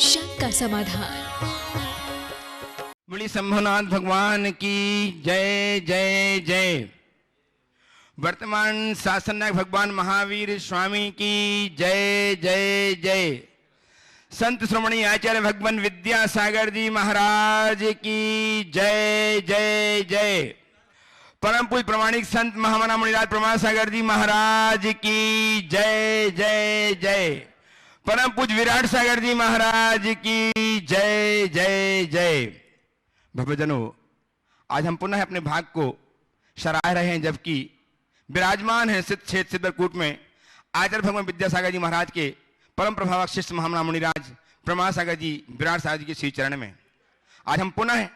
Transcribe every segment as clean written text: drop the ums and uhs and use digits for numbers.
शंका समाधान। बड़ी शंभुनाथ भगवान की जय जय जय। वर्तमान शासन नायक भगवान महावीर स्वामी की जय जय जय। संत श्रोमणी आचार्य भगवान विद्यासागर जी महाराज की जय जय जय। परम पूज्य प्रमाणिक संत महामना मुनिराज प्रमाण सागर जी महाराज की जय जय जय। परम पूज्य विराट सागर जी महाराज की जय जय जय। भक्तजनों, आज हम पुनः अपने भाग को सराह रहे हैं, जबकि विराजमान है सिद्ध क्षेत्र सिद्धरकूट में आचार्य भगवान विद्यासागर जी महाराज के परम प्रभावक शिष्य महामना मुनिराज प्रमाण सागर जी विराट सागर जी के श्री चरण में आज हम पुनः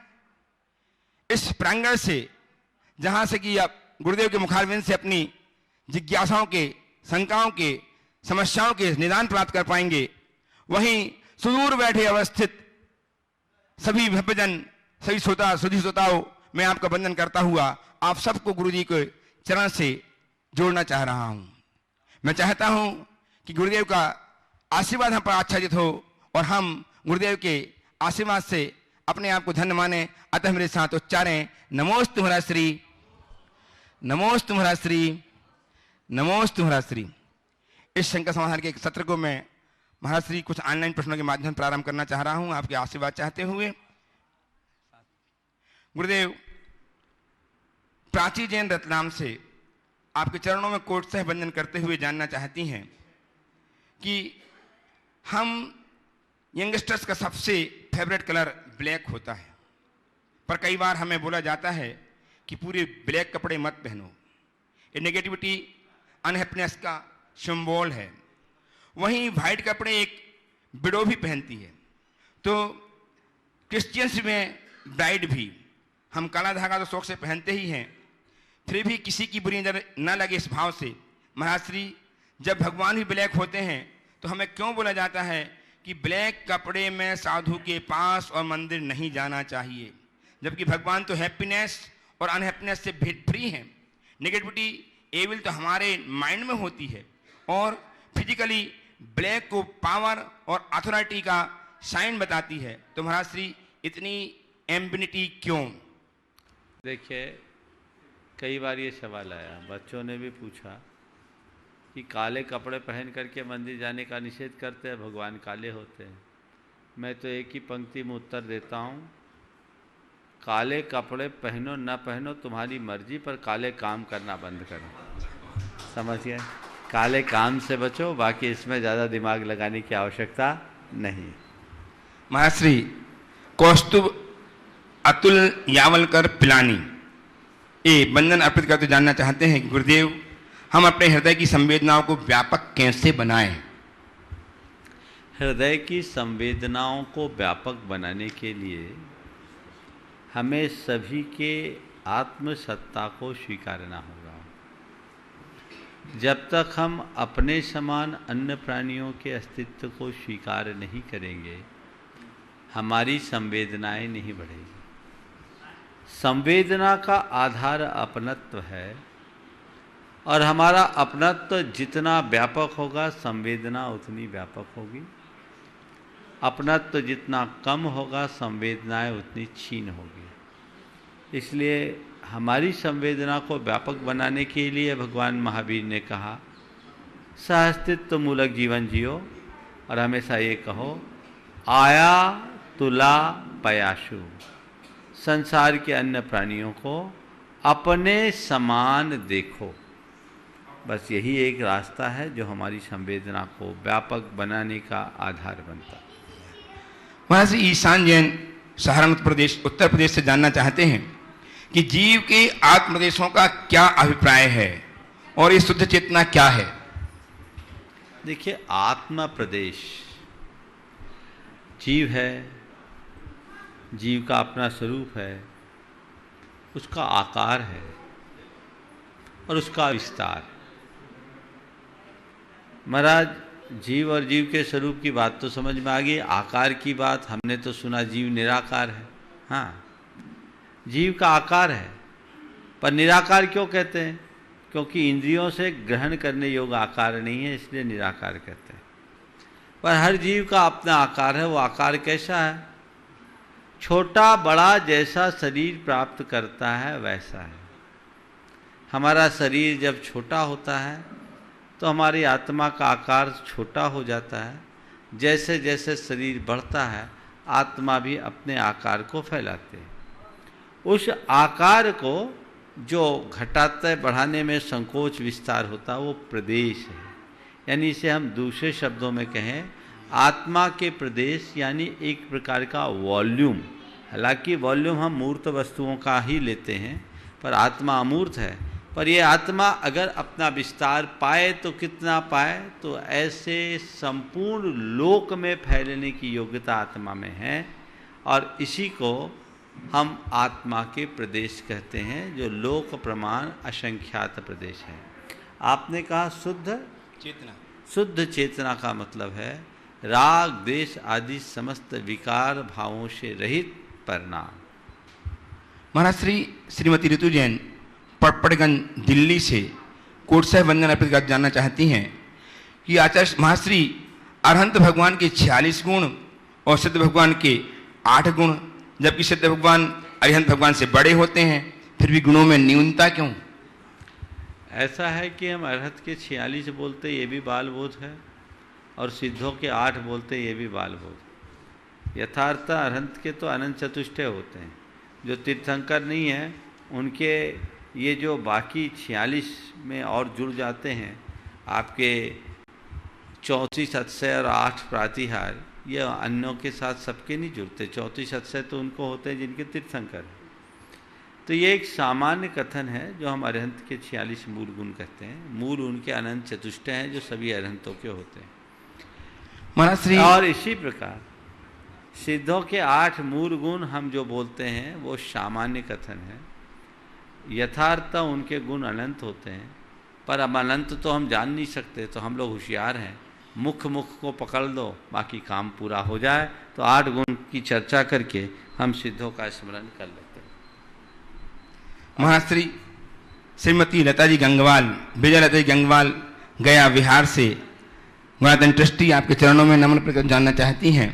इस प्रांगण से, जहां से कि आप गुरुदेव के मुखारविंद से अपनी जिज्ञासाओं के, शंकाओं के, समस्याओं के निदान प्राप्त कर पाएंगे, वहीं सुदूर बैठे अवस्थित सभी भक्तजन, सभी श्रोता, सुधी श्रोताओं, मैं आपका वंदन करता हुआ आप सबको गुरुजी के चरण से जोड़ना चाह रहा हूं। मैं चाहता हूं कि गुरुदेव का आशीर्वाद हम पर आच्छादित हो और हम गुरुदेव के आशीर्वाद से अपने आप को धन्य माने। अतः मेरे साथ उच्चारें, नमोस्तु महाराज श्री, नमोस्तु महाराज श्री, नमोस्तु महाराज श्री। इस शंका समाधान के सत्र को मैं महाराज श्री कुछ ऑनलाइन प्रश्नों के माध्यम से प्रारंभ करना चाह रहा हूं, आपके आशीर्वाद चाहते हुए। गुरुदेव, प्राची जैन रतलाम से आपके चरणों में कोट सह वंदन करते हुए जानना चाहती हैं कि हम यंगस्टर्स का सबसे फेवरेट कलर ब्लैक होता है, पर कई बार हमें बोला जाता है कि पूरे ब्लैक कपड़े मत पहनो, ये नेगेटिविटी, अनहैप्पीनेस का सिंबल है। वहीं वाइट कपड़े एक विडो भी पहनती है, तो क्रिश्चियंस में ब्राइड भी हम काला धागा तो शौक से पहनते ही हैं, फिर भी किसी की बुरी नजर न लगे इस भाव से महाराज श्री, जब भगवान भी ब्लैक होते हैं तो हमें क्यों बोला जाता है कि ब्लैक कपड़े में साधु के पास और मंदिर नहीं जाना चाहिए, जबकि भगवान तो हैप्पीनेस और अनहैप्पीनेस से फ्री हैं। नेगेटिविटी, एविल तो हमारे माइंड में होती है, और फिजिकली ब्लैक को पावर और अथॉरिटी का साइन बताती है। तो महाराज श्री, इतनी एम्बिनिटी क्यों? देखिए, कई बार ये सवाल आया, बच्चों ने भी पूछा कि काले कपड़े पहन करके मंदिर जाने का निषेध करते हैं, भगवान काले होते हैं। मैं तो एक ही पंक्ति में उत्तर देता हूँ, काले कपड़े पहनो न पहनो तुम्हारी मर्जी, पर काले काम करना बंद करो। समझिए, काले काम से बचो, बाकी इसमें ज़्यादा दिमाग लगाने की आवश्यकता नहीं। महाराज श्री, कौस्तुभ अतुल यावलकर पिलानी ये वंदन अर्पित करते जानना चाहते हैं कि गुरुदेव, हम अपने हृदय की संवेदनाओं को व्यापक कैसे बनाएं? हृदय की संवेदनाओं को व्यापक बनाने के लिए हमें सभी के आत्मसत्ता को स्वीकारना होगा। जब तक हम अपने समान अन्य प्राणियों के अस्तित्व को स्वीकार नहीं करेंगे, हमारी संवेदनाएं नहीं बढ़ेगी। संवेदना का आधार अपनत्व है, और हमारा अपनत्व जितना व्यापक होगा, संवेदना उतनी व्यापक होगी। अपनत्व जितना कम होगा, संवेदनाएं उतनी क्षीण होगी। इसलिए हमारी संवेदना को व्यापक बनाने के लिए भगवान महावीर ने कहा, सहअस्तित्व मूलक जीवन जियो, और हमेशा ये कहो, आया तुला पयाशु, संसार के अन्य प्राणियों को अपने समान देखो। बस यही एक रास्ता है जो हमारी संवेदना को व्यापक बनाने का आधार बनता है। महाराज जी, ईशान जैन सहारनपुर उत्तर प्रदेश से जानना चाहते हैं कि जीव के आत्मदेशों का क्या अभिप्राय है और ये शुद्ध चेतना क्या है? देखिए, आत्मा प्रदेश जीव है, जीव का अपना स्वरूप है, उसका आकार है और उसका विस्तार। महाराज, जीव और जीव के स्वरूप की बात तो समझ में आ गई। आकार की बात हमने तो सुना, जीव निराकार है। हाँ, जीव का आकार है, पर निराकार क्यों कहते हैं? क्योंकि इंद्रियों से ग्रहण करने योग्य आकार नहीं है, इसलिए निराकार कहते हैं। पर हर जीव का अपना आकार है। वो आकार कैसा है? छोटा बड़ा जैसा शरीर प्राप्त करता है वैसा है। हमारा शरीर जब छोटा होता है तो हमारी आत्मा का आकार छोटा हो जाता है। जैसे जैसे शरीर बढ़ता है आत्मा भी अपने आकार को फैलाते हैं। उस आकार को जो घटाते बढ़ाने में संकोच विस्तार होता है वो प्रदेश है। यानी इसे हम दूसरे शब्दों में कहें आत्मा के प्रदेश, यानी एक प्रकार का वॉल्यूम। हालांकि वॉल्यूम हम मूर्त वस्तुओं का ही लेते हैं, पर आत्मा अमूर्त है। पर ये आत्मा अगर अपना विस्तार पाए तो कितना पाए, तो ऐसे संपूर्ण लोक में फैलने की योग्यता आत्मा में है। और इसी को हम आत्मा के प्रदेश कहते हैं, जो लोक प्रमाण असंख्यात प्रदेश है। आपने कहा शुद्ध चेतना। शुद्ध चेतना का मतलब है राग द्वेष आदि समस्त विकार भावों से रहित परिणाम। महाराज श्रीमती ऋतु जैन पटपड़गंज दिल्ली से कोट साहिब वंदन अर्पित कर जानना चाहती हैं कि आचार्य महाश्री अरहंत भगवान के 46 गुण और सिद्ध भगवान के 8 गुण, जबकि सिद्ध भगवान अरिहंत भगवान से बड़े होते हैं, फिर भी गुणों में न्यूनता क्यों? ऐसा है कि हम अरहत के 46 बोलते ये भी बाल बोध है, और सिद्धों के 8 बोलते ये भी बाल बोध। यथार्थ अरहंत के तो अनंत चतुष्टय होते हैं। जो तीर्थंकर नहीं है उनके ये जो बाकी 46 में और जुड़ जाते हैं, आपके 34 अतिशय और 8 प्रातिहार, ये अन्यों के साथ सबके नहीं जुड़ते। 34 अतिशय तो उनको होते हैं जिनके तीर्थंकर हैं। तो ये एक सामान्य कथन है जो हम अरहंत के 46 मूल गुण कहते हैं। मूल उनके अनंत चतुष्टय हैं जो सभी अरहंतों के होते हैं। महाराज और इसी प्रकार सिद्धों के 8 मूल गुण हम जो बोलते हैं वो सामान्य कथन है। यथार्थ उनके गुण अनंत होते हैं, पर अब अनंत तो हम जान नहीं सकते, तो हम लोग होशियार हैं। मुख को पकड़ दो, बाकी काम पूरा हो जाए। तो 8 गुण की चर्चा करके हम सिद्धों का स्मरण कर लेते हैं। महाश्री श्रीमती लता जी गंगवाल, विजय लता जी गंगवाल गया बिहार से गुणाधन ट्रस्टी आपके चरणों में नमन कर जानना चाहती हैं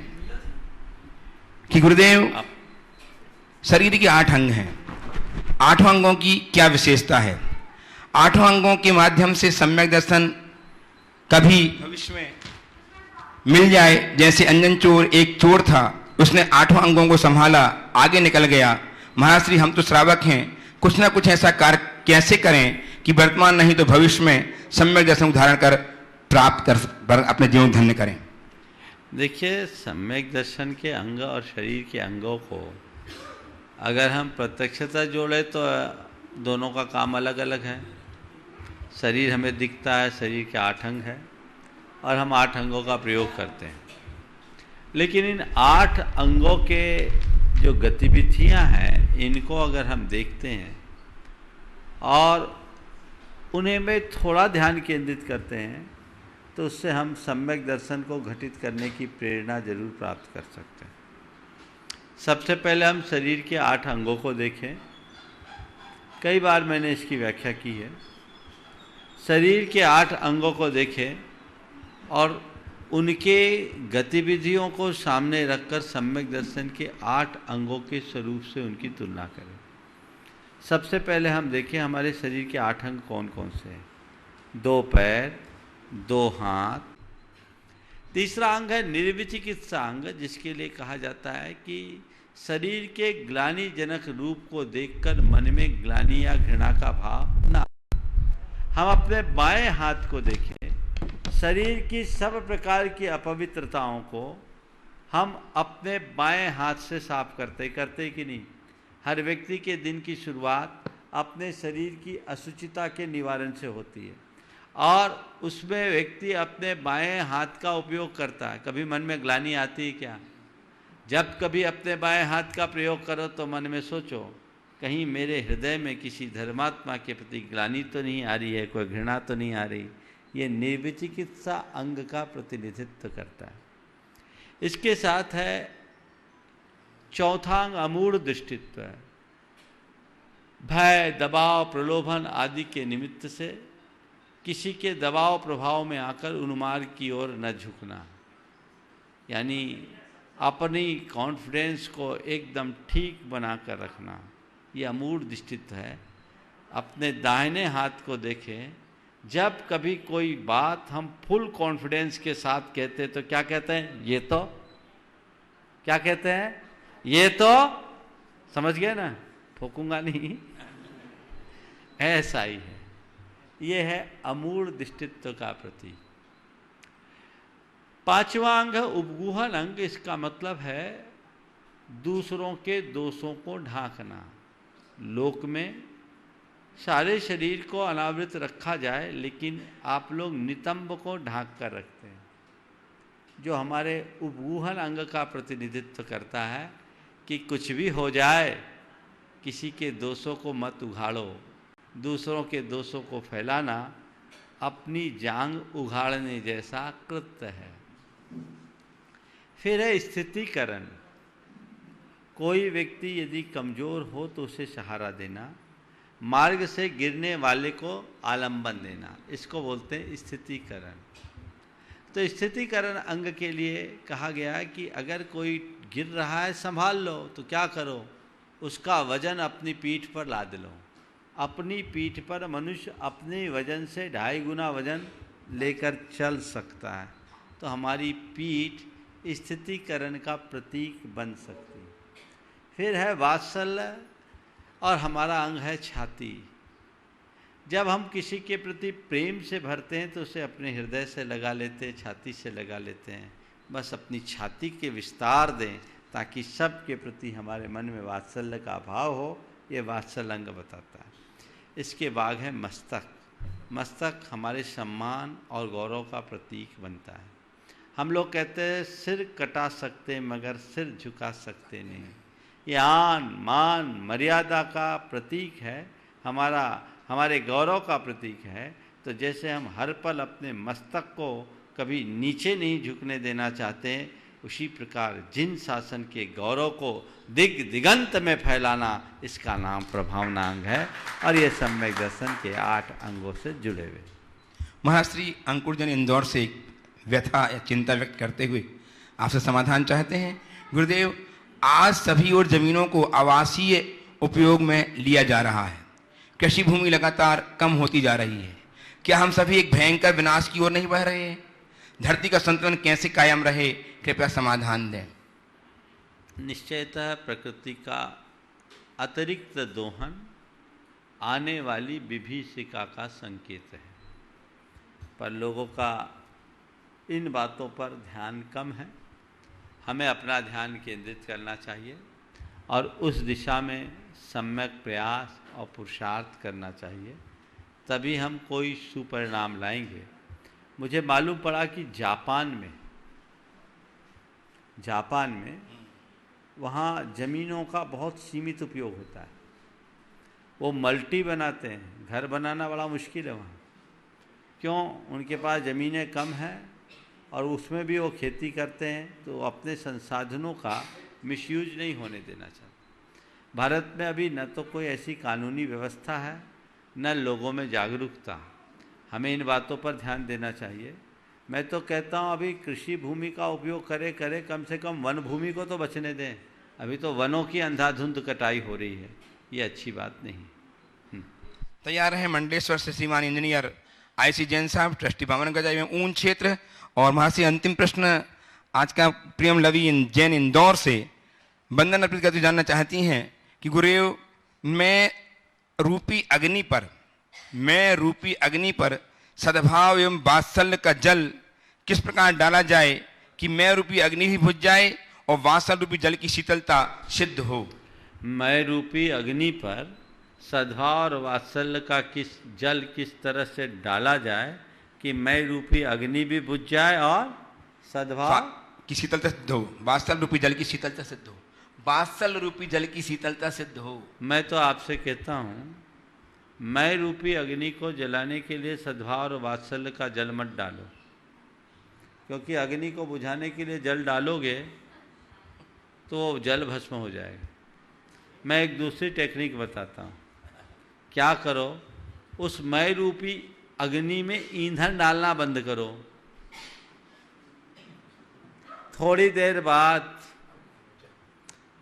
कि गुरुदेव शरीर के 8 अंग हैं, 8 अंगों की क्या विशेषता है? 8 अंगों के माध्यम से सम्यक दर्शन कभी भविष्य में मिल जाए। जैसे अंजन चोर एक चोर था, उसने 8 अंगों को संभाला, आगे निकल गया। महाश्री हम तो श्रावक हैं, कुछ ना कुछ ऐसा कार्य कैसे करें कि वर्तमान नहीं तो भविष्य में सम्यक दर्शन धारण कर प्राप्त कर अपने जीवन धन्य करें? देखिए, सम्यक दर्शन के अंग और शरीर के अंगों को अगर हम प्रत्यक्षता जोड़े तो दोनों का काम अलग अलग है। शरीर हमें दिखता है, शरीर के 8 अंग है और हम 8 अंगों का प्रयोग करते हैं। लेकिन इन 8 अंगों के जो गतिविधियां हैं, इनको अगर हम देखते हैं और उन्हें में थोड़ा ध्यान केंद्रित करते हैं, तो उससे हम सम्यक दर्शन को घटित करने की प्रेरणा जरूर प्राप्त कर सकते हैं। सबसे पहले हम शरीर के 8 अंगों को देखें। कई बार मैंने इसकी व्याख्या की है। शरीर के 8 अंगों को देखें और उनके गतिविधियों को सामने रखकर सम्यक दर्शन के 8 अंगों के स्वरूप से उनकी तुलना करें। सबसे पहले हम देखें हमारे शरीर के 8 अंग कौन कौन से हैं। 2 पैर, 2 हाथ। तीसरा अंग है निर्विचिकित्सा अंग, जिसके लिए कहा जाता है कि शरीर के ग्लानिजनक रूप को देखकर मन में ग्लानि या घृणा का भाव ना। हम अपने बाएं हाथ को देखें। शरीर की सब प्रकार की अपवित्रताओं को हम अपने बाएं हाथ से साफ करते कि नहीं? हर व्यक्ति के दिन की शुरुआत अपने शरीर की अशुचिता के निवारण से होती है और उसमें व्यक्ति अपने बाएं हाथ का उपयोग करता है। कभी मन में ग्लानि आती है क्या? जब कभी अपने बाएं हाथ का प्रयोग करो तो मन में सोचो, कहीं मेरे हृदय में किसी धर्मात्मा के प्रति ग्लानि तो नहीं आ रही है, कोई घृणा तो नहीं आ रही। ये निर्विचिकित्सा अंग का प्रतिनिधित्व करता है। इसके साथ है चौथा अंग अमूढ़ दृष्टित्व है। भय, दबाव, प्रलोभन आदि के निमित्त से किसी के दबाव प्रभाव में आकर उन्मार्ग की ओर न झुकना। यानी अपनी कॉन्फिडेंस को एकदम ठीक बना कर रखना, ये अमूढ़ दृष्टित्व है। अपने दाहिने हाथ को देखें, जब कभी कोई बात हम फुल कॉन्फिडेंस के साथ कहते हैं तो क्या कहते हैं? ये तो, क्या कहते हैं? ये तो, समझ गए ना, ठोकूंगा नहीं, ऐसा ही है। ये है अमूढ़ दृष्टित्व का प्रतीक। पांचवा अंग है उपगूहन अंग। इसका मतलब है दूसरों के दोषों को ढांकना। लोक में सारे शरीर को अनावृत रखा जाए, लेकिन आप लोग नितंब को ढांक कर रखते हैं, जो हमारे उपगूहन अंग का प्रतिनिधित्व करता है कि कुछ भी हो जाए, किसी के दोषों को मत उघाड़ो। दूसरों के दोषों को फैलाना अपनी जांग उघाड़ने जैसा कृत्य है। फिर है स्थितीकरण। कोई व्यक्ति यदि कमजोर हो तो उसे सहारा देना, मार्ग से गिरने वाले को आलंबन देना, इसको बोलते हैं स्थितीकरण। तो स्थितीकरण अंग के लिए कहा गया है कि अगर कोई गिर रहा है, संभाल लो, तो क्या करो? उसका वजन अपनी पीठ पर लाद लो। अपनी पीठ पर मनुष्य अपने वजन से 2.5 गुना वजन लेकर चल सकता है। तो हमारी पीठ स्थितीकरण का प्रतीक बन सकती है। फिर है वात्सल्य, और हमारा अंग है छाती। जब हम किसी के प्रति प्रेम से भरते हैं तो उसे अपने हृदय से लगा लेते हैं, छाती से लगा लेते हैं। बस अपनी छाती के विस्तार दें ताकि सबके प्रति हमारे मन में वात्सल्य का भाव हो। ये वात्सल्य अंग बताता है। इसके बाद है मस्तक। मस्तक हमारे सम्मान और गौरव का प्रतीक बनता है। हम लोग कहते हैं सिर कटा सकते मगर सिर झुका सकते नहीं। ये आन मान मर्यादा का प्रतीक है, हमारे गौरव का प्रतीक है। तो जैसे हम हर पल अपने मस्तक को कभी नीचे नहीं झुकने देना चाहते, उसी प्रकार जिन शासन के गौरव को दिगंत में फैलाना, इसका नाम प्रभावना अंग है। और ये सम्यक दर्शन के 8 अंगों से जुड़े हुए। महाश्री अंकुर जन इंदौर से व्यथा या चिंता व्यक्त करते हुए आपसे समाधान चाहते हैं। गुरुदेव, आज सभी और जमीनों को आवासीय उपयोग में लिया जा रहा है, कृषि भूमि लगातार कम होती जा रही है। क्या हम सभी एक भयंकर विनाश की ओर नहीं बह रहे हैं? धरती का संतुलन कैसे कायम रहे, कृपया समाधान दें। निश्चयतः प्रकृति का अतिरिक्त दोहन आने वाली विभीषिका का संकेत है, पर लोगों का इन बातों पर ध्यान कम है। हमें अपना ध्यान केंद्रित करना चाहिए और उस दिशा में सम्यक प्रयास और पुरुषार्थ करना चाहिए, तभी हम कोई सुपरिणाम लाएंगे। मुझे मालूम पड़ा कि जापान में वहाँ ज़मीनों का बहुत सीमित उपयोग होता है। वो मल्टी बनाते हैं, घर बनाना बड़ा मुश्किल है वहाँ। क्यों? उनके पास ज़मीनें कम हैं और उसमें भी वो खेती करते हैं, तो अपने संसाधनों का मिसयूज नहीं होने देना चाहते। भारत में अभी न तो कोई ऐसी कानूनी व्यवस्था है, न लोगों में जागरूकता। हमें इन बातों पर ध्यान देना चाहिए। मैं तो कहता हूँ अभी कृषि भूमि का उपयोग करे, कम से कम वन भूमि को तो बचने दें। अभी तो वनों की अंधाधुंध कटाई हो रही है, ये अच्छी बात नहीं। तैयार है मंडलेश्वर से श्रीमान इंजीनियर IC जैन साहब, ट्रस्टी भवन गजा एवं ऊन क्षेत्र। और महाशय अंतिम प्रश्न आज का प्रियम लवी जैन इंदौर से बंदन अर्पित करते जानना चाहती हैं कि गुरुदेव, मैं रूपी अग्नि पर सद्भाव एवं वात्सल्य का जल किस प्रकार डाला जाए कि मैं रूपी अग्नि भी बुझ जाए और वात्सल्य रूपी जल की शीतलता सिद्ध हो। मैं रूपी अग्नि पर सद्भाव और वात्सल्य का जल किस तरह से डाला जाए कि मैं रूपी अग्नि भी बुझ जाए और सद्भाव की शीतलता सिद्ध हो, वात्सल्य रूपी जल की शीतलता सिद्ध हो, वात्सल्य रूपी जल की शीतलता सिद्ध हो। मैं तो आपसे कहता हूँ, मैं रूपी अग्नि को जलाने के लिए सद्भाव और वात्सल्य का जल मत डालो, क्योंकि अग्नि को बुझाने के लिए जल डालोगे तो जल भस्म हो जाएगा। मैं एक दूसरी टेक्निक बताता हूँ। क्या करो, उस मैं रूपी अग्नि में ईंधन डालना बंद करो, थोड़ी देर बाद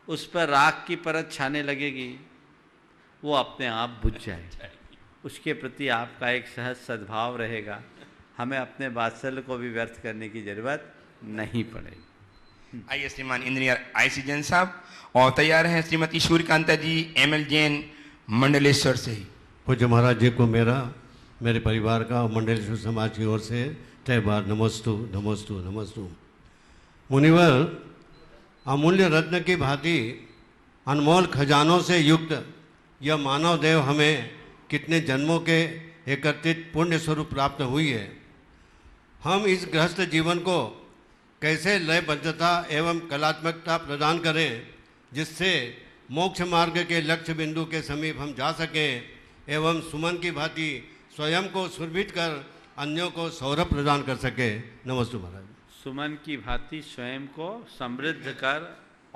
उस पर राख की परत छाने लगेगी, वो अपने आप बुझ जाएगी। उसके प्रति आपका एक सहज सद्भाव रहेगा, हमें अपने वात्सल्य को भी व्यर्थ करने की जरूरत नहीं पड़ेगी। आइए श्रीमान इंजीनियर आईसी जैन साहब, और तैयार हैं श्रीमती सूर्यकांता जी एमएल जैन मंडलेश्वर से ही। पूज्य महाराज जी को मेरे परिवार का और मंडलेश्वर समाज की ओर से त्यौहार नमस्तु नमस्तु नमस्तु। मुनिवर, अमूल्य रत्न की भांति अनमोल खजानों से युक्त यह मानव देव हमें कितने जन्मों के एकत्रित पुण्य स्वरूप प्राप्त हुई है। हम इस गृहस्थ जीवन को कैसे लयबद्धता एवं कलात्मकता प्रदान करें जिससे मोक्ष मार्ग के लक्ष्य बिंदु के समीप हम जा सकें एवं सुमन की भांति स्वयं को सुरभित कर अन्यों को सौरभ प्रदान कर सके। नमस्ते महाराज। सुमन की भांति स्वयं को समृद्ध कर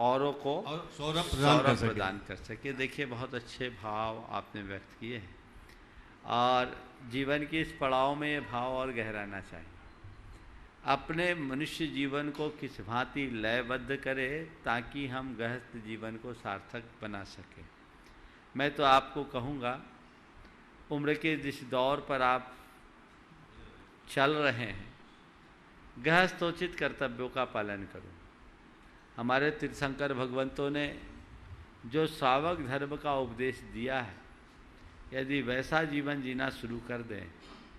औरों को सौरभ प्रदान कर सके। देखिए, बहुत अच्छे भाव आपने व्यक्त किए हैं और जीवन के इस पड़ाव में ये भाव और गहराना चाहिए। अपने मनुष्य जीवन को किस भांति लयबद्ध करे ताकि हम गृहस्थ जीवन को सार्थक बना सकें। मैं तो आपको कहूँगा, उम्र के जिस दौर पर आप चल रहे हैं, गृहस्थोचित कर्तव्यों का पालन करो। हमारे तीर्थंकर भगवंतों ने जो श्रावक धर्म का उपदेश दिया है, यदि वैसा जीवन जीना शुरू कर दें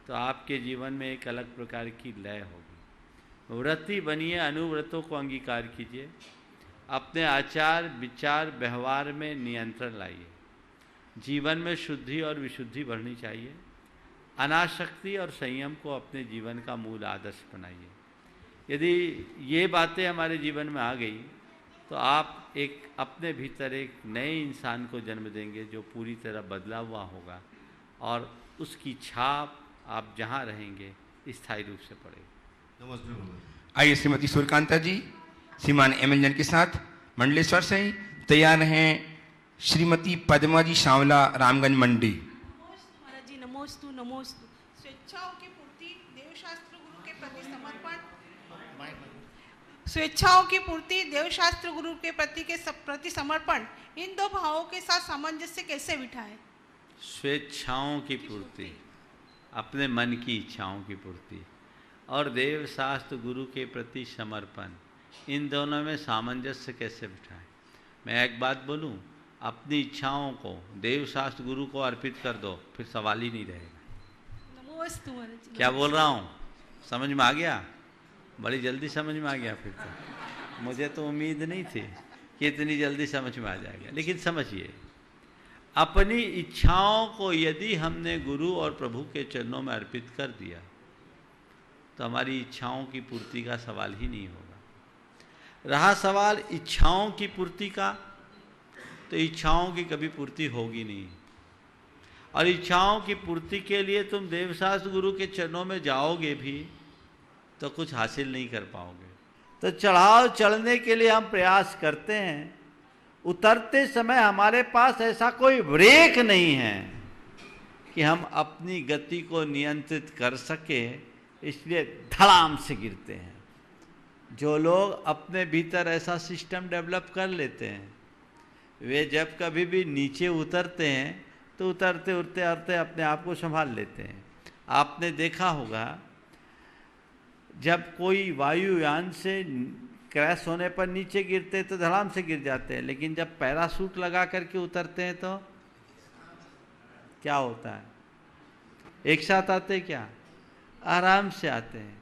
तो आपके जीवन में एक अलग प्रकार की लय होगी। व्रती बनिए, अनुव्रतों को अंगीकार कीजिए, अपने आचार विचार व्यवहार में नियंत्रण लाइए। जीवन में शुद्धि और विशुद्धि बढ़नी चाहिए। अनासक्ति और संयम को अपने जीवन का मूल आदर्श बनाइए। यदि ये बातें हमारे जीवन में आ गई तो आप एक अपने भीतर एक नए इंसान को जन्म देंगे जो पूरी तरह बदला हुआ होगा और उसकी छाप आप जहाँ रहेंगे स्थायी रूप से पड़ेगी। नमस्ते। आइए श्रीमती सूर्यकांता जी श्रीमान एमएल जैन के साथ मंडलेश्वर से ही तैयार हैं श्रीमती पद्मा जी सांवला रामगंज मंडी। महाराज जी नमोस्तु नमोस्तु। स्वेच्छाओं की पूर्ति देवशास्त्र गुरु के प्रति समर्पण, स्वेच्छाओं की पूर्ति देवशास्त्र गुरु के प्रति समर्पण, इन दो भावों के साथ सामंजस्य कैसे बिठाए? स्वेच्छाओं की पूर्ति, अपने मन की इच्छाओं की पूर्ति और देव शास्त्र गुरु के प्रति समर्पण, इन दोनों में सामंजस्य कैसे बिठाएं। मैं एक बात बोलूं, अपनी इच्छाओं को देव शास्त्र गुरु को अर्पित कर दो, फिर सवाल ही नहीं रहेगा। नमोस्तु महाराज जी। क्या बोल रहा हूँ, समझ में आ गया? बड़ी जल्दी समझ में आ गया। फिर तो मुझे तो उम्मीद नहीं थी कि इतनी जल्दी समझ में आ जाएगा। लेकिन समझिए, अपनी इच्छाओं को यदि हमने गुरु और प्रभु के चरणों में अर्पित कर दिया तो हमारी इच्छाओं की पूर्ति का सवाल ही नहीं होगा। रहा सवाल इच्छाओं की पूर्ति का, तो इच्छाओं की कभी पूर्ति होगी नहीं। और इच्छाओं की पूर्ति के लिए तुम देवशास्त्र गुरु के चरणों में जाओगे भी तो कुछ हासिल नहीं कर पाओगे। तो चढ़ाव चढ़ने के लिए हम प्रयास करते हैं, उतरते समय हमारे पास ऐसा कोई ब्रेक नहीं है कि हम अपनी गति को नियंत्रित कर सके, इसलिए धड़ाम से गिरते हैं। जो लोग अपने भीतर ऐसा सिस्टम डेवलप कर लेते हैं, वे जब कभी भी नीचे उतरते हैं तो उतरते उतरते अपने आप को संभाल लेते हैं। आपने देखा होगा, जब कोई वायुयान से क्रैश होने पर नीचे गिरते तो धड़ाम से गिर जाते हैं, लेकिन जब पैराशूट लगा करके उतरते हैं तो क्या होता है? एक साथ आते क्या? आराम से आते हैं।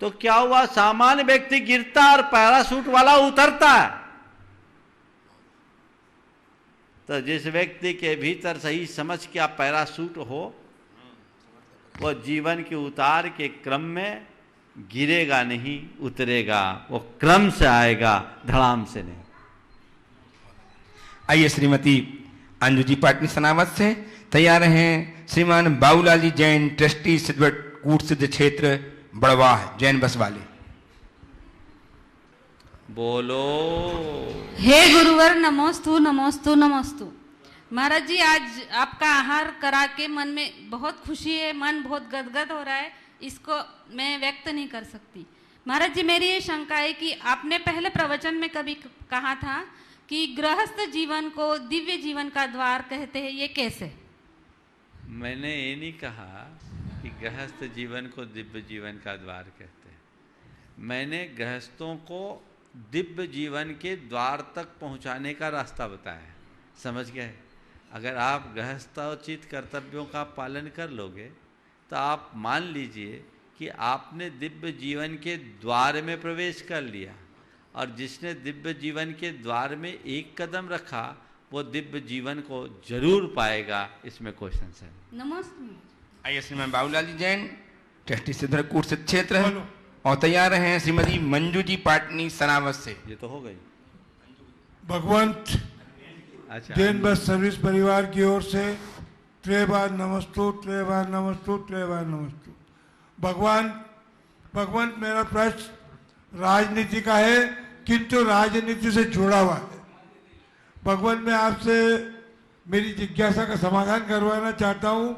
तो क्या हुआ, सामान्य व्यक्ति गिरता और पैराशूट वाला उतरता है। तो जिस व्यक्ति के भीतर सही समझ के आप पैराशूट हो, वो जीवन के उतार के क्रम में गिरेगा नहीं, उतरेगा, वो क्रम से आएगा, धड़ाम से नहीं। आइए श्रीमती अंजू जी पाटनी सनावत से तैयार हैं श्रीमान बाबूलाल जी जैन ट्रस्टी सिद्धवट सिद्ध क्षेत्र बड़वाह जैन बस वाले। बोलो। हे गुरुवर नमोस्तु नमोस्तु नमोस्तु। महाराज जी, आज आपका आहार करा के मन में बहुत खुशी है, मन बहुत गदगद हो रहा है, इसको मैं व्यक्त नहीं कर सकती। महाराज जी, मेरी ये शंका है कि आपने पहले प्रवचन में कभी कहा था कि गृहस्थ जीवन को दिव्य जीवन का द्वार कहते हैं, ये कैसे? मैंने ये नहीं कहा कि गृहस्थ जीवन को दिव्य जीवन का द्वार कहते हैं। मैंने गृहस्थों को दिव्य जीवन के द्वार तक पहुंचाने का रास्ता बताया है। समझ गए? अगर आप गृहस्थोचित कर्तव्यों का पालन कर लोगे तो आप मान लीजिए कि आपने दिव्य जीवन के द्वार में प्रवेश कर लिया, और जिसने दिव्य जीवन के द्वार में एक कदम रखा वो दिव्य जीवन को जरूर पाएगा, इसमें कोई संशय नहीं। नमस्ते। आइए श्रीमान बाबूलाल जी जैन, ट्रस्टी सिद्धरकूट से क्षेत्र है, और तैयार हैं श्रीमती मंजू जी पाटनी सनावत से। ये तो हो गई। भगवंत अच्छा, जैन बस सर्विस परिवार की ओर से 3 बार नमस्तु, 3 बार नमस्तु, 3 बार नमस्तु। भगवंत मेरा प्रश्न राजनीति का है, किंतु राजनीति से जुड़ा हुआ है। भगवंत, मैं आपसे मेरी जिज्ञासा का समाधान करवाना चाहता हूँ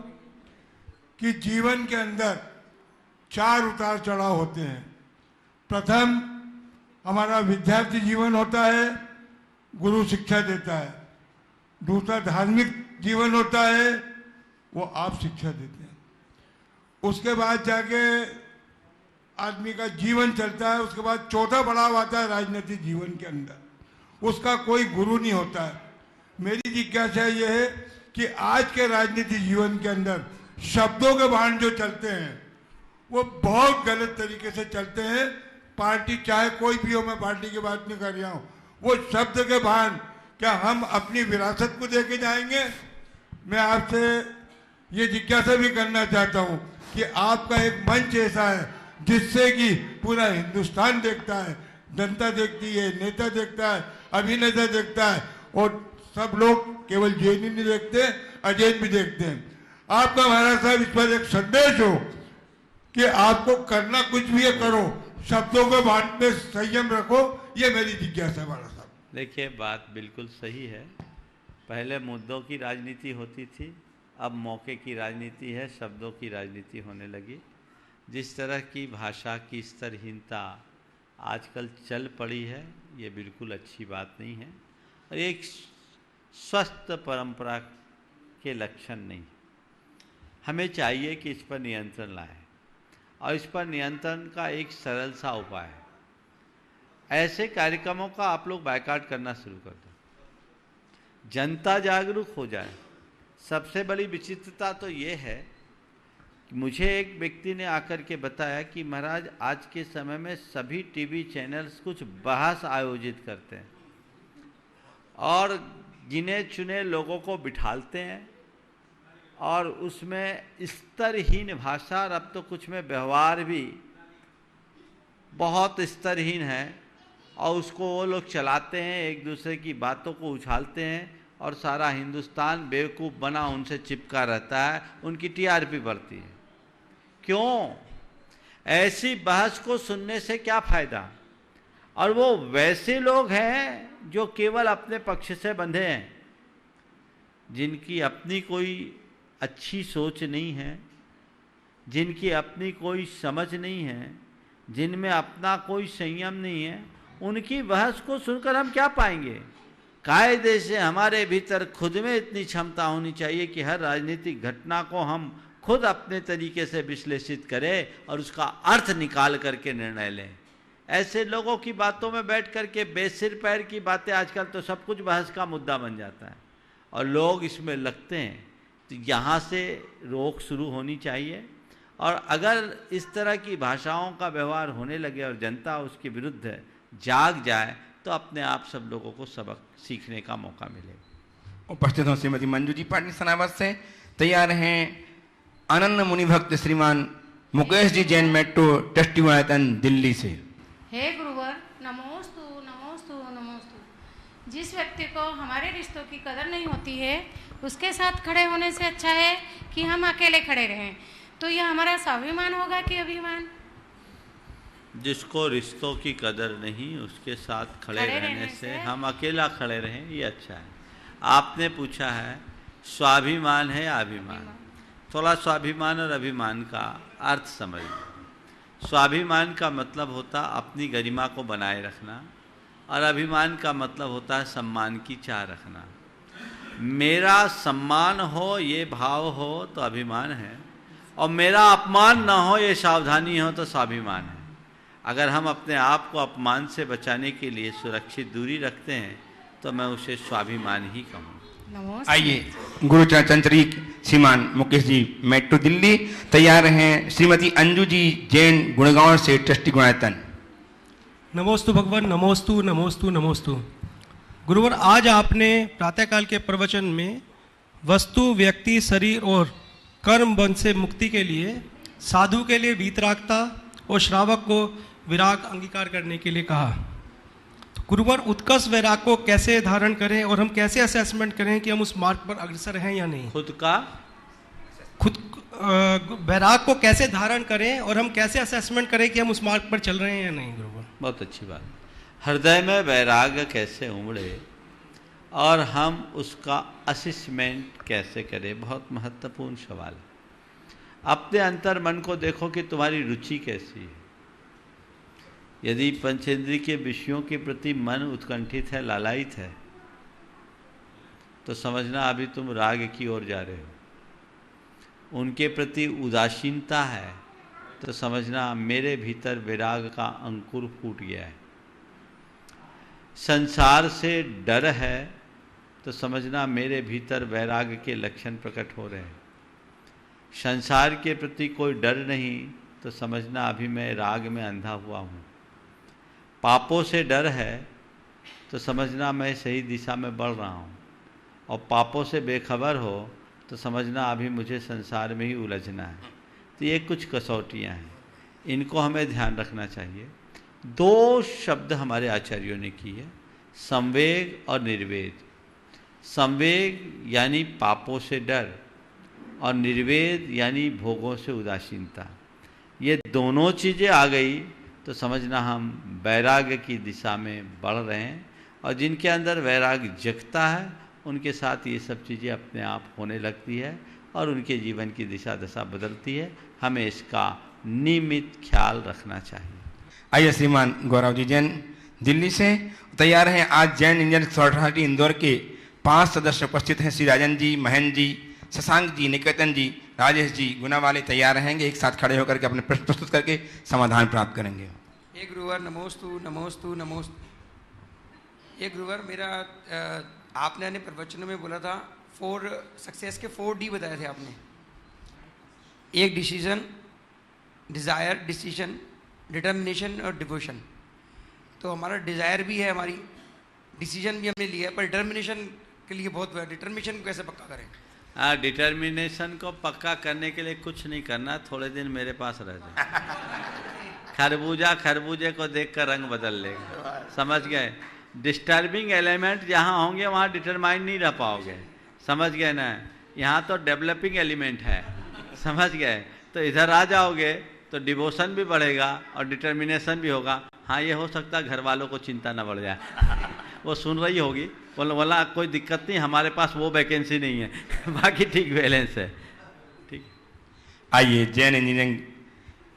कि जीवन के अंदर 4 उतार चढ़ाव होते हैं। प्रथम हमारा विद्यार्थी जीवन होता है, गुरु शिक्षा देता है। दूसरा धार्मिक जीवन होता है, वो आप शिक्षा देते हैं। उसके बाद जाके आदमी का जीवन चलता है। उसके बाद चौथा पड़ाव आता है राजनीतिक जीवन के अंदर, उसका कोई गुरु नहीं होता है। मेरी जिज्ञासा ये है कि आज के राजनीतिक जीवन के अंदर शब्दों के बाण जो चलते हैं वो बहुत गलत तरीके से चलते हैं। पार्टी चाहे कोई भी हो, मैं पार्टी की बात नहीं कर रहा हूँ, वो शब्द के बाण, क्या हम अपनी विरासत को देके जाएंगे? मैं आपसे ये जिज्ञासा भी करना चाहता हूँ कि आपका एक मंच ऐसा है जिससे कि पूरा हिंदुस्तान देखता है, जनता देखती है, नेता देखता है, अभिनेता देखता है, और सब लोग केवल जैन ही नहीं देखते, अजैन भी देखते हैं। आपका महाराज साहब इस पर एक संदेश हो कि आपको करना कुछ भी है, करो, शब्दों के बात में संयम रखो, ये मेरी जिज्ञासा है महाराज साहब। देखिए, बात बिल्कुल सही है। पहले मुद्दों की राजनीति होती थी, अब मौके की राजनीति है, शब्दों की राजनीति होने लगी। जिस तरह की भाषा की स्तरहीनता आजकल चल पड़ी है, ये बिल्कुल अच्छी बात नहीं है, और एक स्वस्थ परंपरा के लक्षण नहीं। हमें चाहिए कि इस पर नियंत्रण लाएं, और इस पर नियंत्रण का एक सरल सा उपाय है, ऐसे कार्यक्रमों का आप लोग बायकॉट करना शुरू कर दो, जनता जागरूक हो जाए। सबसे बड़ी विचित्रता तो ये है कि मुझे एक व्यक्ति ने आकर के बताया कि महाराज, आज के समय में सभी टीवी चैनल्स कुछ बहस आयोजित करते हैं और गिने चुने लोगों को बिठालते हैं, और उसमें स्तरहीन भाषा, और अब तो कुछ में व्यवहार भी बहुत स्तरहीन है, और उसको वो लोग चलाते हैं, एक दूसरे की बातों को उछालते हैं, और सारा हिंदुस्तान बेवकूफ़ बना उनसे चिपका रहता है, उनकी टीआरपी बढ़ती है। क्यों? ऐसी बहस को सुनने से क्या फ़ायदा? और वो वैसे लोग हैं जो केवल अपने पक्ष से बंधे हैं, जिनकी अपनी कोई अच्छी सोच नहीं है, जिनकी अपनी कोई समझ नहीं है, जिनमें अपना कोई संयम नहीं है। उनकी बहस को सुनकर हम क्या पाएंगे? कायदे से हमारे भीतर खुद में इतनी क्षमता होनी चाहिए कि हर राजनीतिक घटना को हम खुद अपने तरीके से विश्लेषित करें और उसका अर्थ निकाल करके निर्णय लें। ऐसे लोगों की बातों में बैठ करके बेसिर पैर की बातें, आजकल तो सब कुछ बहस का मुद्दा बन जाता है और लोग इसमें लगते हैं। तो यहाँ से रोक शुरू होनी चाहिए, और अगर इस तरह की भाषाओं का व्यवहार होने लगे और जनता उसके विरुद्ध जाग जाए तो अपने आप सब लोगों को सबक सीखने का मौका मिलेगा। उपस्थित हों श्रीमती मंजू जी पाटनी सनावत से। तैयार हैं अनन्य मुनि भक्त श्रीमान मुकेश जी जैन मेट्रो ट्रस्टी आयतन दिल्ली से। हे गुरुवर, नमोस्तु नमोस्तु नमोस्तु। जिस व्यक्ति को हमारे रिश्तों की कदर नहीं होती है, उसके साथ खड़े होने से अच्छा है कि हम अकेले खड़े रहें। तो यह हमारा स्वाभिमान होगा कि अभिमान? जिसको रिश्तों की कदर नहीं, उसके साथ खड़े रहने से हम अकेला खड़े रहें, ये अच्छा है। आपने पूछा है स्वाभिमान है या अभिमान? थोड़ा स्वाभिमान और अभिमान का अर्थ समझिए। स्वाभिमान का मतलब होता अपनी गरिमा को बनाए रखना, और अभिमान का मतलब होता है सम्मान की चाह रखना। मेरा सम्मान हो ये भाव हो तो अभिमान है, और मेरा अपमान ना हो ये सावधानी हो तो स्वाभिमान है। अगर हम अपने आप को अपमान से बचाने के लिए सुरक्षित दूरी रखते हैं तो मैं उसे स्वाभिमान ही कहूँ। आइए गुरु चंचरी श्रीमान मुकेश जी मेट्रो दिल्ली तैयार हैं। श्रीमती अंजू जी जैन गुड़गांव से ट्रस्टी गुणायतन। नमोस्तु भगवान, नमोस्तु नमोस्तु नमोस्तु। गुरुवर, आज आपने प्रातःकाल के प्रवचन में वस्तु, व्यक्ति, शरीर और कर्म बंध से मुक्ति के लिए साधु के लिए वीतरागता और श्रावक को विराग अंगीकार करने के लिए कहा। तो गुरुवर, उत्कर्ष वैराग को कैसे धारण करें और हम कैसे असेसमेंट करें कि हम उस मार्ग पर अग्रसर हैं या नहीं? खुद वैराग को कैसे धारण करें और हम कैसे असेसमेंट करें कि हम उस मार्ग पर चल रहे हैं या नहीं? गुरुवर, बहुत अच्छी बात। हृदय में वैराग्य कैसे उमड़े और हम उसका असेसमेंट कैसे करें, बहुत महत्वपूर्ण सवाल है। अपने अंतर मन को देखो कि तुम्हारी रुचि कैसी है। यदि पंचेंद्रिय के विषयों के प्रति मन उत्कंठित है, लालायित है, तो समझना अभी तुम राग की ओर जा रहे हो। उनके प्रति उदासीनता है तो समझना मेरे भीतर विराग का अंकुर फूट गया है। संसार से डर है तो समझना मेरे भीतर वैराग के लक्षण प्रकट हो रहे हैं। संसार के प्रति कोई डर नहीं तो समझना अभी मैं राग में अंधा हुआ हूँ। पापों से डर है तो समझना मैं सही दिशा में बढ़ रहा हूँ, और पापों से बेखबर हो तो समझना अभी मुझे संसार में ही उलझना है। तो ये कुछ कसौटियाँ हैं, इनको हमें ध्यान रखना चाहिए। दो शब्द हमारे आचार्यों ने किए, संवेग और निर्वेद। संवेग यानी पापों से डर, और निर्वेद यानी भोगों से उदासीनता। ये दोनों चीज़ें आ गई तो समझना हम वैराग्य की दिशा में बढ़ रहे हैं, और जिनके अंदर वैराग्य जगता है उनके साथ ये सब चीज़ें अपने आप होने लगती है और उनके जीवन की दिशा दशा बदलती है। हमें इसका नियमित ख्याल रखना चाहिए। आइए श्रीमान गौरव जी जैन दिल्ली से तैयार हैं। आज जैन इंडियन सोसाइटी इंदौर के 5 सदस्य उपस्थित हैं। श्री राजन जी, महेंद्र जी, शशांक जी, निकेतन जी, राजेश जी, गुना वाले तैयार रहेंगे। एक साथ खड़े होकर के अपने प्रश्न प्रस्तुत करके समाधान प्राप्त करेंगे। एक गुरुवर नमोस्तु नमोस्तु नमोस्तु। एक गुरुवर, मेरा आपने अपने प्रवचन में बोला था 4 सक्सेस के 4D बताए थे आपने। एक डिसीजन, डिज़ायर, डिसीजन, डिटर्मिनेशन और डिवोशन। तो हमारा डिज़ायर भी है, हमारी डिसीजन भी हमने लिया है, पर डिटर्मिनेशन के लिए बहुत डिटर्मिनेशन को कैसे पक्का करें? हाँ, डिटर्मिनेशन को पक्का करने के लिए कुछ नहीं करना, थोड़े दिन मेरे पास रह जाए। खरबूजा खरबूजे को देखकर रंग बदल लेगा, समझ गए? डिस्टर्बिंग एलिमेंट जहाँ होंगे वहाँ डिटरमाइन नहीं रह पाओगे, समझ गए ना? यहाँ तो डेवलपिंग एलिमेंट है, समझ गए? तो इधर आ जाओगे तो डिवोशन भी बढ़ेगा और डिटर्मिनेशन भी होगा। हाँ, ये हो सकता है घर वालों को चिंता न बढ़ जाए, वो सुन रही होगी, बोला कोई दिक्कत नहीं, हमारे पास वो वैकेंसी नहीं है, बाकी ठीक बैलेंस है। ठीक। आइए जैन इंजीनियरिंग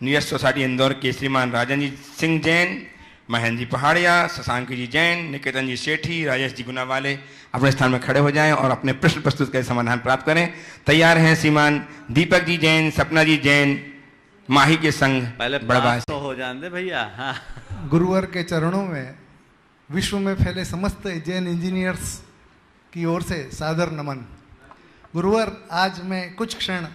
न्यूयर्स सोसाइटी इंदौर के श्रीमान राजन जी सिंह जैन, महेंद्र जी पहाड़िया, शशांक जी जैन, निकेतन जी सेठी, राजेश जी गुना वाले अपने स्थान में खड़े हो जाएं और अपने प्रश्न प्रस्तुत कर समाधान प्राप्त करें। तैयार हैं श्रीमान दीपक जी जैन, सपना जी जैन, माही के संग पहले बड़बाज तो हो जान दे भैया। हाँ। गुरुवर के चरणों में विश्व में फैले समस्त जैन इंजीनियर्स की ओर से सादर नमन। गुरुवर, आज मैं कुछ क्षण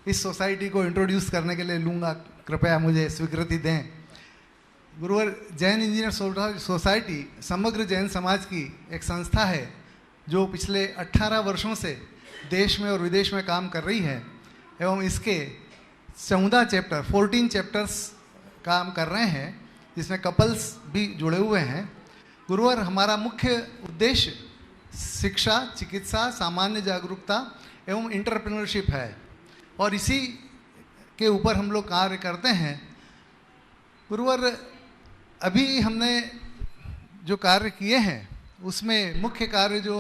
इस सोसाइटी को इंट्रोड्यूस करने के लिए लूँगा, कृपया मुझे स्वीकृति दें। गुरुवर, जैन इंजीनियर सोसाइटी समग्र जैन समाज की एक संस्था है जो पिछले 18 वर्षों से देश में और विदेश में काम कर रही है, एवं इसके 14 चैप्टर्स काम कर रहे हैं, जिसमें कपल्स भी जुड़े हुए हैं। गुरुवर, हमारा मुख्य उद्देश्य शिक्षा, चिकित्सा, सामान्य जागरूकता एवं एंटरप्रेन्योरशिप है, और इसी के ऊपर हम लोग कार्य करते हैं। गुरुवर, अभी हमने जो कार्य किए हैं उसमें मुख्य कार्य जो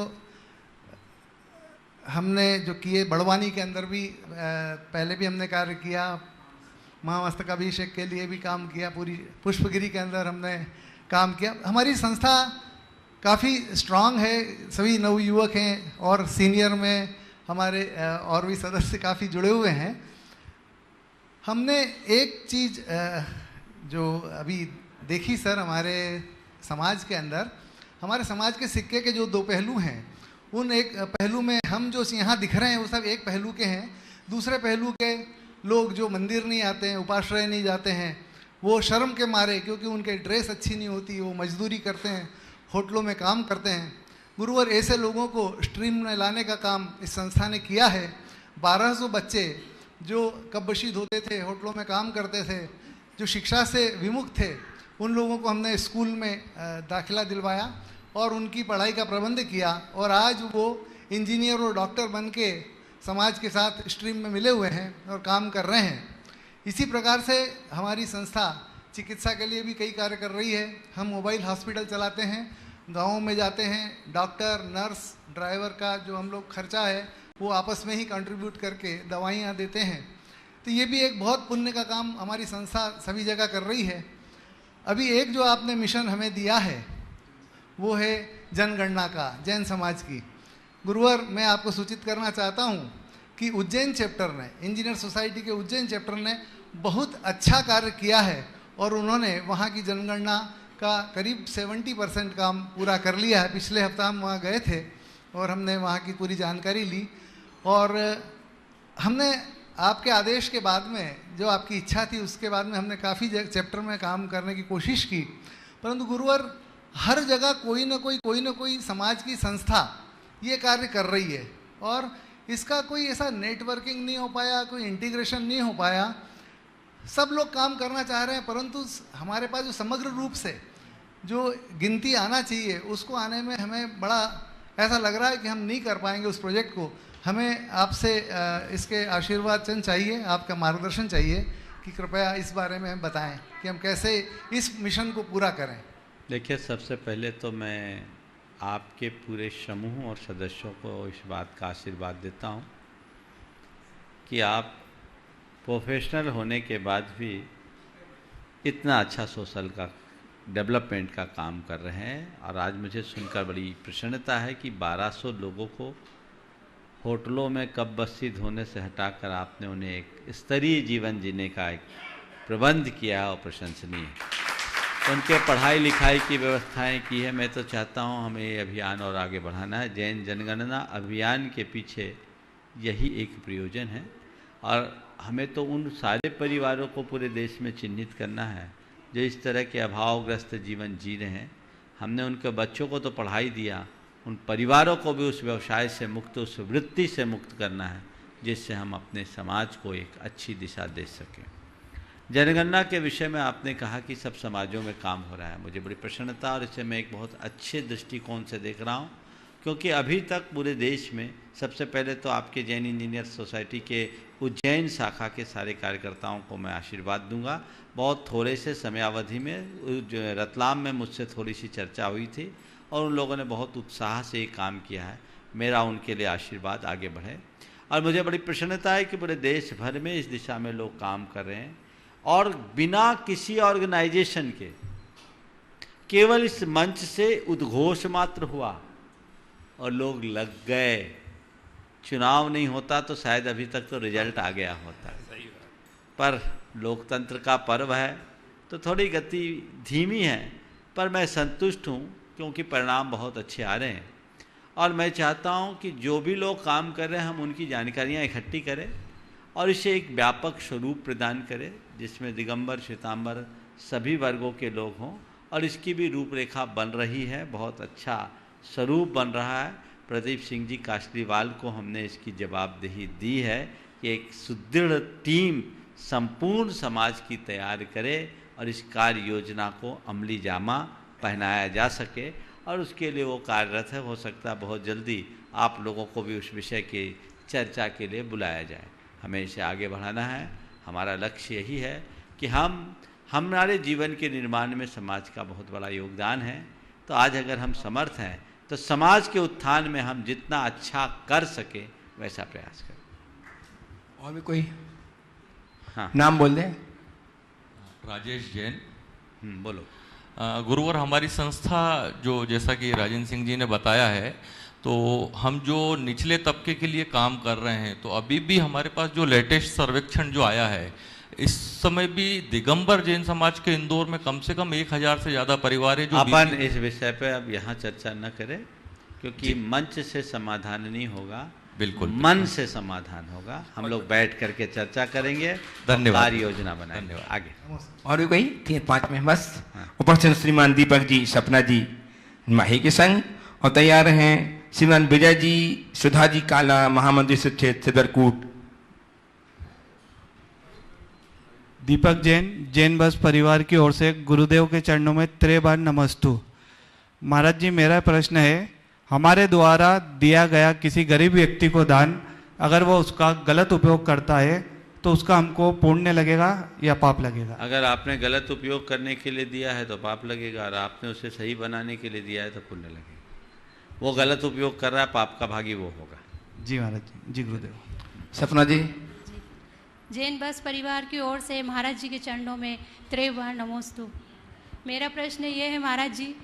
हमने किए, बड़वानी के अंदर भी पहले भी हमने कार्य किया, महामस्तकाभिषेक के लिए भी काम किया, पूरी पुष्पगिरी के अंदर हमने काम किया। हमारी संस्था काफ़ी स्ट्रांग है, सभी नवयुवक हैं और सीनियर में हमारे और भी सदस्य काफ़ी जुड़े हुए हैं। हमने एक चीज़ जो अभी देखी सर, हमारे समाज के अंदर, हमारे समाज के सिक्के के जो दो पहलू हैं, उन एक पहलू में हम जो यहाँ दिख रहे हैं वो सब एक पहलू के हैं। दूसरे पहलू के लोग जो मंदिर नहीं आते हैं, उपाश्रय नहीं जाते हैं, वो शर्म के मारे, क्योंकि उनके ड्रेस अच्छी नहीं होती, वो मजदूरी करते हैं, होटलों में काम करते हैं। गुरुवर ऐसे लोगों को स्ट्रीम में लाने का काम इस संस्था ने किया है। 1200 बच्चे जो कब्बशीद होते थे, होटलों में काम करते थे, जो शिक्षा से विमुख थे, उन लोगों को हमने स्कूल में दाखिला दिलवाया और उनकी पढ़ाई का प्रबंध किया और आज वो इंजीनियर और डॉक्टर बन के समाज के साथ स्ट्रीम में मिले हुए हैं और काम कर रहे हैं। इसी प्रकार से हमारी संस्था चिकित्सा के लिए भी कई कार्य कर रही है। हम मोबाइल हॉस्पिटल चलाते हैं, गाँवों में जाते हैं, डॉक्टर, नर्स, ड्राइवर का जो हम लोग खर्चा है वो आपस में ही कंट्रीब्यूट करके दवाइयाँ देते हैं। तो ये भी एक बहुत पुण्य का काम हमारी संस्था सभी जगह कर रही है। अभी एक जो आपने मिशन हमें दिया है वो है जनगणना का, जैन समाज की। गुरुवर, मैं आपको सूचित करना चाहता हूँ कि उज्जैन चैप्टर ने, इंजीनियर सोसाइटी के उज्जैन चैप्टर ने बहुत अच्छा कार्य किया है और उन्होंने वहाँ की जनगणना का करीब 70% काम पूरा कर लिया है। पिछले हफ्ता हम वहाँ गए थे और हमने वहाँ की पूरी जानकारी ली और हमने आपके आदेश के बाद में, जो आपकी इच्छा थी उसके बाद में, हमने काफ़ी चैप्टर में काम करने की कोशिश की। परंतु गुरुवर, हर जगह कोई ना कोई समाज की संस्था ये कार्य कर रही है और इसका कोई ऐसा नेटवर्किंग नहीं हो पाया, कोई इंटीग्रेशन नहीं हो पाया। सब लोग काम करना चाह रहे हैं परंतु हमारे पास जो समग्र रूप से जो गिनती आना चाहिए उसको आने में हमें बड़ा ऐसा लग रहा है कि हम नहीं कर पाएंगे उस प्रोजेक्ट को। हमें आपसे इसके आशीर्वाद चाहिए, आपका मार्गदर्शन चाहिए कि कृपया इस बारे में हम बताएं कि हम कैसे इस मिशन को पूरा करें। देखिए, सबसे पहले तो मैं आपके पूरे समूह और सदस्यों को इस बात का आशीर्वाद देता हूं कि आप प्रोफेशनल होने के बाद भी इतना अच्छा सोशल का डेवलपमेंट का काम कर रहे हैं। और आज मुझे सुनकर बड़ी प्रसन्नता है कि 1200 लोगों को होटलों में कब्बशीद होने से हटाकर आपने उन्हें एक स्तरीय जीवन जीने का एक प्रबंध किया है और प्रशंसनीय है। उनके पढ़ाई लिखाई की व्यवस्थाएं की है। मैं तो चाहता हूं हमें ये अभियान और आगे बढ़ाना है। जैन जनगणना अभियान के पीछे यही एक प्रयोजन है और हमें तो उन सारे परिवारों को पूरे देश में चिन्हित करना है जो इस तरह के अभावग्रस्त जीवन जी रहे हैं। हमने उनके बच्चों को तो पढ़ाई दिया, उन परिवारों को भी उस व्यवसाय से मुक्त, उस वृत्ति से मुक्त करना है जिससे हम अपने समाज को एक अच्छी दिशा दे सकें। जनगणना के विषय में आपने कहा कि सब समाजों में काम हो रहा है। मुझे बड़ी प्रसन्नता और इसे मैं एक बहुत अच्छे दृष्टिकोण से देख रहा हूँ, क्योंकि अभी तक पूरे देश में सबसे पहले तो आपके जैन इंजीनियर सोसाइटी के उज्जैन शाखा के सारे कार्यकर्ताओं को मैं आशीर्वाद दूंगा। बहुत थोड़े से समयावधि में रतलाम में मुझसे थोड़ी सी चर्चा हुई थी और उन लोगों ने बहुत उत्साह से ये काम किया है। मेरा उनके लिए आशीर्वाद आगे बढ़े और मुझे बड़ी प्रसन्नता है कि पूरे देश भर में इस दिशा में लोग काम कर रहे हैं और बिना किसी ऑर्गेनाइजेशन के केवल इस मंच से उद्घोष मात्र हुआ और लोग लग गए। चुनाव नहीं होता तो शायद अभी तक तो रिजल्ट आ गया होता, पर लोकतंत्र का पर्व है तो थोड़ी गति धीमी है, पर मैं संतुष्ट हूँ क्योंकि परिणाम बहुत अच्छे आ रहे हैं। और मैं चाहता हूँ कि जो भी लोग काम कर रहे हैं हम उनकी जानकारियाँ इकट्ठी करें और इसे एक व्यापक स्वरूप प्रदान करें जिसमें दिगंबर श्वेतांबर सभी वर्गों के लोग हों और इसकी भी रूपरेखा बन रही है। बहुत अच्छा स्वरूप बन रहा है। प्रदीप सिंह जी कासलीवाल को हमने इसकी जवाबदेही दी है कि एक सुदृढ़ टीम संपूर्ण समाज की तैयार करे और इस कार्य योजना को अमली जामा पहनाया जा सके और उसके लिए वो कार्यरत है। हो सकता है बहुत जल्दी आप लोगों को भी उस विषय की चर्चा के लिए बुलाया जाए। हमें इसे आगे बढ़ाना है। हमारा लक्ष्य यही है कि हमारे जीवन के निर्माण में समाज का बहुत बड़ा योगदान है। तो आज अगर हम समर्थ हैं तो समाज के उत्थान में हम जितना अच्छा कर सके वैसा प्रयास करें। और भी कोई हाँ नाम बोल दें? राजेश जैन। बोलो। गुरुवर, हमारी संस्था जो जैसा कि राजेंद्र सिंह जी ने बताया है, तो हम जो निचले तबके के लिए काम कर रहे हैं, तो अभी भी हमारे पास जो लेटेस्ट सर्वेक्षण जो आया है, इस समय भी दिगंबर जैन समाज के इंदौर में कम से कम 1000 से ज़्यादा परिवार है जो अपन इस विषय पे अब यहाँ चर्चा न करें, क्योंकि मंच से समाधान नहीं होगा, बिल्कुल मन से समाधान होगा। हम लोग बैठ करके चर्चा करेंगे, धन्यवाद, कार्य योजना बनाएंगे। आगे और भी कोई 3-5 में बस। उपस्थित श्रीमान दीपक जी, सपना जी माही के संग, और तैयार हैं श्रीमान विजय जी, सुधा जी काला, महामंत्री क्षेत्र सिद्धरकूट। दीपक जैन, जैन बस परिवार की ओर से गुरुदेव के चरणों में त्रिबार नमस्तु। महाराज जी, मेरा प्रश्न है, हमारे द्वारा दिया गया किसी गरीब व्यक्ति को दान, अगर वो उसका गलत उपयोग करता है तो उसका हमको पुण्य लगेगा या पाप लगेगा? अगर आपने गलत उपयोग करने के लिए दिया है तो पाप लगेगा, और आपने उसे सही बनाने के लिए दिया है तो पुण्य लगेगा। वो गलत उपयोग कर रहा है, पाप का भागी वो होगा। जी महाराज जी। जी गुरुदेव। सपना जी। जैन बस परिवार की ओर से महाराज जी के चरणों में त्रिबार नमोस्तु। मेरा प्रश्न ये है महाराज जी,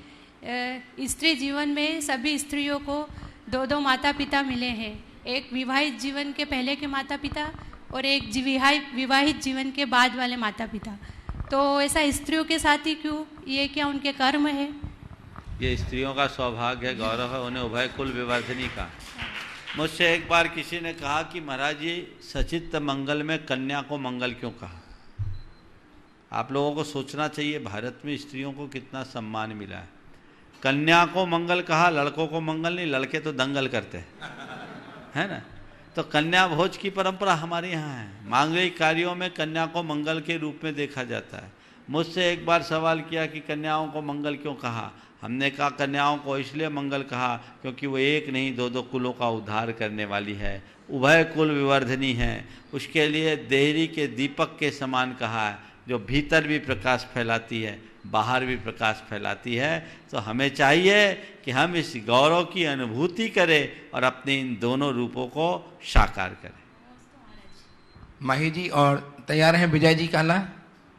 स्त्री जीवन में सभी स्त्रियों को 2 माता पिता मिले हैं, एक विवाहित जीवन के पहले के माता पिता और एक विवाहित जीवन के बाद वाले माता पिता। तो ऐसा स्त्रियों के साथ ही क्यों? ये क्या उनके कर्म है? ये स्त्रियों का सौभाग्य है, गौरव है, उन्हें उभय कुल विवर्धनी का। मुझसे एक बार किसी ने कहा कि महाराज जी, सचित्त मंगल में कन्या को मंगल क्यों कहा? आप लोगों को सोचना चाहिए भारत में स्त्रियों को कितना सम्मान मिला है। कन्या को मंगल कहा, लड़कों को मंगल नहीं, लड़के तो दंगल करते हैं, है ना। तो कन्या भोज की परंपरा हमारे यहाँ है। मांगलिक कार्यों में कन्या को मंगल के रूप में देखा जाता है। मुझसे एक बार सवाल किया कि कन्याओं को मंगल क्यों कहा? हमने कहा कन्याओं को इसलिए मंगल कहा क्योंकि वो एक नहीं 2 कुलों का उद्धार करने वाली है, उभय कुल विवर्धनी है। उसके लिए देहरी के दीपक के समान कहा है, जो भीतर भी प्रकाश फैलाती है, बाहर भी प्रकाश फैलाती है। तो हमें चाहिए कि हम इस गौरव की अनुभूति करें और अपने इन दोनों रूपों को साकार करें। माही जी, और तैयार हैं विजय जी काला?